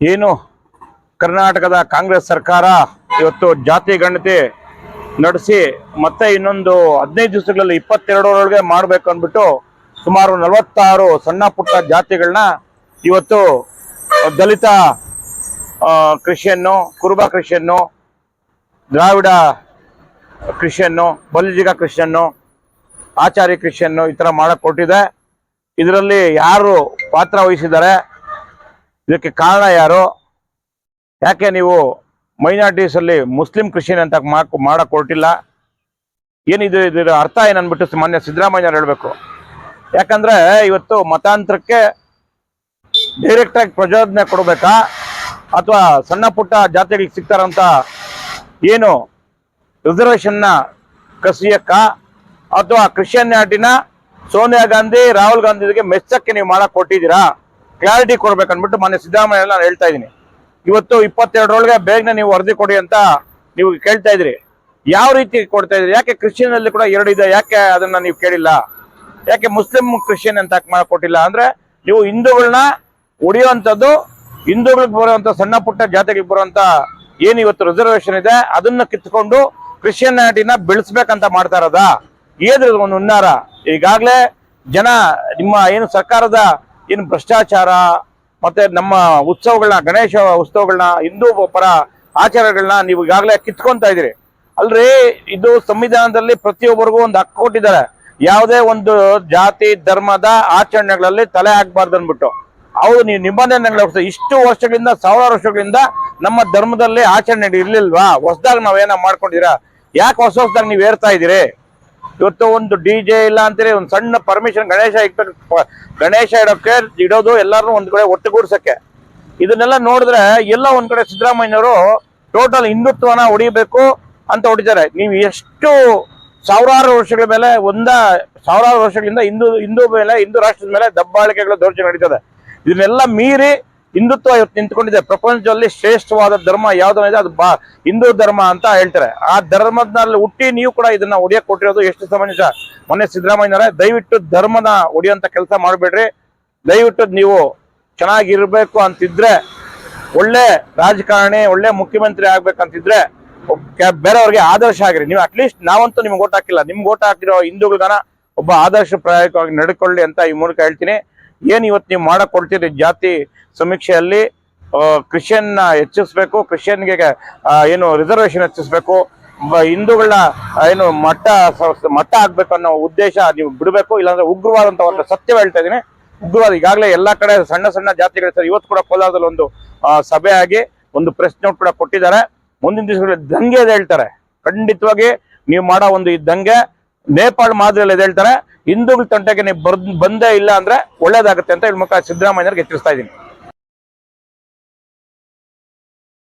ಏನು ಕರ್ನಾಟಕದ ಕಾಂಗ್ರೆಸ್ ಸರ್ಕಾರ ಇವತ್ತು ಜಾತಿ ಗಣತಿ ನಡೆಸಿ ಮತ್ತೆ ಇನ್ನೊಂದು 15 ದಿವಸಗಳಲ್ಲಿ 22ರೊಳಗೆ ಮಾಡಬೇಕು ಅಂದ್ಬಿಟ್ಟು ಸುಮಾರು 46 ಸಣ್ಣ ಪುಟ್ಟ ಜಾತಿಗಳನ್ನ ಇವತ್ತು ದಲಿತ ಕ್ರಿಶ್ಚಿಯನ್ನು, ಕುರುಬ ಕ್ರಿಶ್ಚಿಯನ್ನು, ದ್ರಾವಿಡ ಕ್ರಿಶ್ಚಿಯನ್ನು, ಬಲಿಜಿಗ ಕ್ರಿಶ್ಚಿಯನ್ನು, ಆಚಾರ್ಯ ಕ್ರಿಶ್ಚಿಯನ್ನು ಈ ಥರ ಮಾಡಕ್ಕೆ ಕೊಟ್ಟಿದೆ. ಇದರಲ್ಲಿ ಯಾರು ಪಾತ್ರ ವಹಿಸಿದ್ದಾರೆ, ಇದಕ್ಕೆ ಕಾರಣ ಯಾರು, ಯಾಕೆ ನೀವು ಮೈನಾರಿಟೀಸ್ ಅಲ್ಲಿ ಮುಸ್ಲಿಂ ಕ್ರಿಶ್ಚಿಯನ್ ಅಂತ ಮಾಡಕ್ ಕೊಟ್ಟಿಲ್ಲ, ಏನಿದು, ಇದರ ಅರ್ಥ ಏನನ್ಬಿಟ್ಟು ಮಾನ್ಯ ಸಿದ್ದರಾಮಯ್ಯ ಹೇಳಬೇಕು. ಯಾಕಂದ್ರೆ ಇವತ್ತು ಮತಾಂತರಕ್ಕೆ ಡೈರೆಕ್ಟ್ ಆಗಿ ಪ್ರಚೋದನೆ ಕೊಡಬೇಕಾ ಅಥವಾ ಸಣ್ಣ ಪುಟ್ಟ ಜಾತಿಗಳಿಗೆ ಸಿಗ್ತಾರಂತ ಏನು ರಿಸರ್ವೇಶನ್ನ ಕಸಿಯಕ್ಕ ಅಥವಾ ಕ್ರಿಶ್ಚಿಯಾನಿಟಿನ ಸೋನಿಯಾ ಗಾಂಧಿ, ರಾಹುಲ್ ಗಾಂಧಿಗೆ ಮೆಚ್ಚಕ್ಕೆ ನೀವು ಮಾಡಕ್ ಕೊಟ್ಟಿದ್ದೀರಾ, ಕ್ಲಾರಿಟಿ ಕೊಡ್ಬೇಕನ್ಬಿಟ್ಟು ಮಾನ್ಯ ಸಿದ್ದರಾಮಯ್ಯ ನಾನು ಹೇಳ್ತಾ ಇದ್ದೀನಿ. ಇವತ್ತು 22ರೊಳಗೆ ಬೇಗನೆ ನೀವು ವರದಿ ಕೊಡಿ ಅಂತ ನೀವು ಕೇಳ್ತಾ ಇದ್ರಿ. ಯಾವ ರೀತಿ ಕೊಡ್ತಾ ಇದ್ರಿ? ಯಾಕೆ ಕ್ರಿಶ್ಚಿಯನ್ ಅಲ್ಲಿ ಕೂಡ 2 ಇದೆ, ಯಾಕೆ ಅದನ್ನ ನೀವು ಕೇಳಿಲ್ಲ? ಯಾಕೆ ಮುಸ್ಲಿಂ ಕ್ರಿಶ್ಚಿಯನ್ ಅಂತ ಮಾಡಕ್ ಕೊಟ್ಟಿಲ್ಲ? ಅಂದ್ರೆ ನೀವು ಹಿಂದೂಗಳನ್ನ ಹೊಡೆಯುವಂಥದ್ದು, ಹಿಂದೂಗಳಿಗೆ ಬರುವಂತ ಸಣ್ಣ ಪುಟ್ಟ ಜಾತಿಗೆ ಬರುವಂತ ಏನ್ ಇವತ್ತು ರಿಸರ್ವೇಶನ್ ಇದೆ ಅದನ್ನ ಕಿತ್ಕೊಂಡು ಕ್ರಿಶ್ಚಿಯಾನಿಟಿನ ಬೆಳೆಸ್ಬೇಕಂತ ಮಾಡ್ತಾ ಇರೋದಾ? ಏದ್ರ ಒಂದು ಹುನ್ನಾರ? ಈಗಾಗಲೇ ಜನ ನಿಮ್ಮ ಏನು ಸರ್ಕಾರದ ಏನು ಭ್ರಷ್ಟಾಚಾರ ಮತ್ತೆ ನಮ್ಮ ಉತ್ಸವಗಳನ್ನ, ಗಣೇಶ ಉತ್ಸವಗಳನ್ನ, ಹಿಂದೂ ಪರ ಆಚಾರಗಳನ್ನ ನೀವು ಈಗಾಗಲೇ ಕಿತ್ಕೊಂತ ಇದ್ದೀರಿ ಅಲ್ರಿ. ಇದು ಸಂವಿಧಾನದಲ್ಲಿ ಪ್ರತಿಯೊಬ್ಬರಿಗೂ ಒಂದು ಹಕ್ಕು ಕೊಟ್ಟಿದ್ದಾರೆ, ಯಾವುದೇ ಒಂದು ಜಾತಿ ಧರ್ಮದ ಆಚರಣೆಗಳಲ್ಲಿ ತಲೆ ಹಾಕಬಾರ್ದು ಅಂದ್ಬಿಟ್ಟು. ಹೌದು, ನೀವು ನಿಬಂಧನೆಗಳು ಇಷ್ಟು ವರ್ಷಗಳಿಂದ, 1000 ವರ್ಷಗಳಿಂದ ನಮ್ಮ ಧರ್ಮದಲ್ಲಿ ಆಚರಣೆ ಇರ್ಲಿಲ್ವಾ? ಹೊಸದಾಗ ನಾವೇನ ಮಾಡ್ಕೊಂಡಿರಾ? ಯಾಕೆ ಹೊಸದಾಗಿ ನೀವು ಏರ್ತಾ ಇದ್ದೀರಿ? ಇವತ್ತು ಒಂದು DJ ಇಲ್ಲ ಅಂತೀರಿ, ಒಂದು ಸಣ್ಣ ಪರ್ಮಿಷನ್ ಗಣೇಶ ಇಡೋದು ಎಲ್ಲಾರು ಒಂದ್ ಕಡೆ ಒಟ್ಟುಗೂಡ್ಸಕ್ಕೆ. ಇದನ್ನೆಲ್ಲ ನೋಡಿದ್ರೆ ಎಲ್ಲ ಒಂದ್ ಕಡೆ ಸಿದ್ದರಾಮಯ್ಯನವರು ಟೋಟಲ್ ಹಿಂದುತ್ವನ ಹೊಡಿಬೇಕು ಅಂತ ಹೊಡಿತಾರೆ. ನೀವು ಎಷ್ಟು ಸಾವಿರಾರು ವರ್ಷಗಳ ಮೇಲೆ, 1000 ವರ್ಷಗಳಿಂದ ಹಿಂದೂ ಮೇಲೆ, ಹಿಂದೂ ರಾಷ್ಟ್ರದ ಮೇಲೆ ದಬ್ಬಾಳಿಕೆಗಳು, ದೌರ್ಜನ್ಯ ನಡೀತದೆ. ಇದನ್ನೆಲ್ಲ ಮೀರಿ ಹಿಂದುತ್ವ ಇವತ್ತು ನಿಂತ್ಕೊಂಡಿದೆ. ಪ್ರಪಂಚದಲ್ಲಿ ಶ್ರೇಷ್ಠವಾದ ಧರ್ಮ ಯಾವ್ದನಿದೆ ಅದು ಹಿಂದೂ ಧರ್ಮ ಅಂತ ಹೇಳ್ತಾರೆ. ಆ ಧರ್ಮದಲ್ಲಿ ಹುಟ್ಟಿ ನೀವು ಕೂಡ ಇದನ್ನ ಒಡೆಯಕ್ ಕೊಟ್ಟಿರೋದು ಎಷ್ಟು ಸಮಂಜಸ? ಮೊನ್ನೆ ಸಿದ್ದರಾಮಯ್ಯನವರೇ, ದಯವಿಟ್ಟು ಧರ್ಮನ ಒಡೆಯುವಂತ ಕೆಲಸ ಮಾಡಬೇಡ್ರಿ. ದಯವಿಟ್ಟು ನೀವು ಚೆನ್ನಾಗಿರ್ಬೇಕು ಅಂತಿದ್ರೆ, ಒಳ್ಳೆ ರಾಜಕಾರಣಿ, ಒಳ್ಳೆ ಮುಖ್ಯಮಂತ್ರಿ ಆಗ್ಬೇಕಂತಿದ್ರೆ ಬೇರೆಯವ್ರಿಗೆ ಆದರ್ಶ ಆಗಿರಿ. ನೀವು ಅಟ್ಲೀಸ್ಟ್, ನಾವಂತೂ ನಿಮ್ಗೆ ಓಟ್ ಹಾಕಿಲ್ಲ, ನಿಮ್ಗೆ ಓಟ್ ಹಾಕಿರೋ ಹಿಂದೂಗಳನ್ನ ಒಬ್ಬ ಆದರ್ಶಪ್ರಾಯಕವಾಗಿ ನಡ್ಕೊಳ್ಳಿ ಅಂತ ಈ ಮೂಲಕ ಹೇಳ್ತೀನಿ. ಏನ್ ಇವತ್ತು ನೀವು ಮಾಡಕ್ ಕೊಡ್ತೀರಿ ಜಾತಿ ಸಮೀಕ್ಷೆಯಲ್ಲಿ, ಕ್ರಿಶ್ಚಿಯನ್ ಹೆಚ್ಚಿಸ್ಬೇಕು, ಕ್ರಿಶ್ಚಿಯನ್ಗೆ ಏನು ರಿಸರ್ವೇಶನ್ ಹೆಚ್ಚಿಸ್ಬೇಕು, ಹಿಂದೂಗಳನ್ನ ಏನು ಮಟ್ಟ ಆಗ್ಬೇಕು ಅನ್ನೋ ಉದ್ದೇಶ ನೀವು ಬಿಡಬೇಕು. ಇಲ್ಲಾಂದ್ರೆ ಉಗ್ರವಾದ ಅಂತ ಒಂದು ಸತ್ಯ ಹೇಳ್ತಾ ಇದೀನಿ. ಉಗ್ರವಾದ ಈಗಾಗಲೇ ಎಲ್ಲಾ ಕಡೆ ಸಣ್ಣ ಸಣ್ಣ ಜಾತಿಗಳು ಸರ್. ಇವತ್ತು ಕೂಡ ಕೋಲಾರದಲ್ಲಿ ಒಂದು ಸಭೆ ಆಗಿ ಒಂದು ಪ್ರೆಸ್ ನೋಟ್ ಕೂಡ ಕೊಟ್ಟಿದ್ದಾರೆ. ಮುಂದಿನ ದಿವಸಗಳಲ್ಲಿ ದಂಗೆ ಹೇಳ್ತಾರೆ. ಖಂಡಿತವಾಗಿ ನೀವು ಮಾಡೋ ಒಂದು ಈ ದಂಗೆ ನೇಪಾಳ ಮಾದರಿಯಲ್ಲಿ ಹೇಳ್ತಾರೆ. ಹಿಂದೂಗಳ ತಂಟೆಗೆ ನೀವು ಬಂದೇ ಇಲ್ಲ ಅಂದ್ರೆ ಒಳ್ಳೇದಾಗುತ್ತೆ ಅಂತ ಹೇಳಿ ಮುಖ ಸಿದ್ದರಾಮಯ್ಯರಿಗೆ ಎಚ್ಚರಿಸ್ತಾ ಇದ್ದೀನಿ.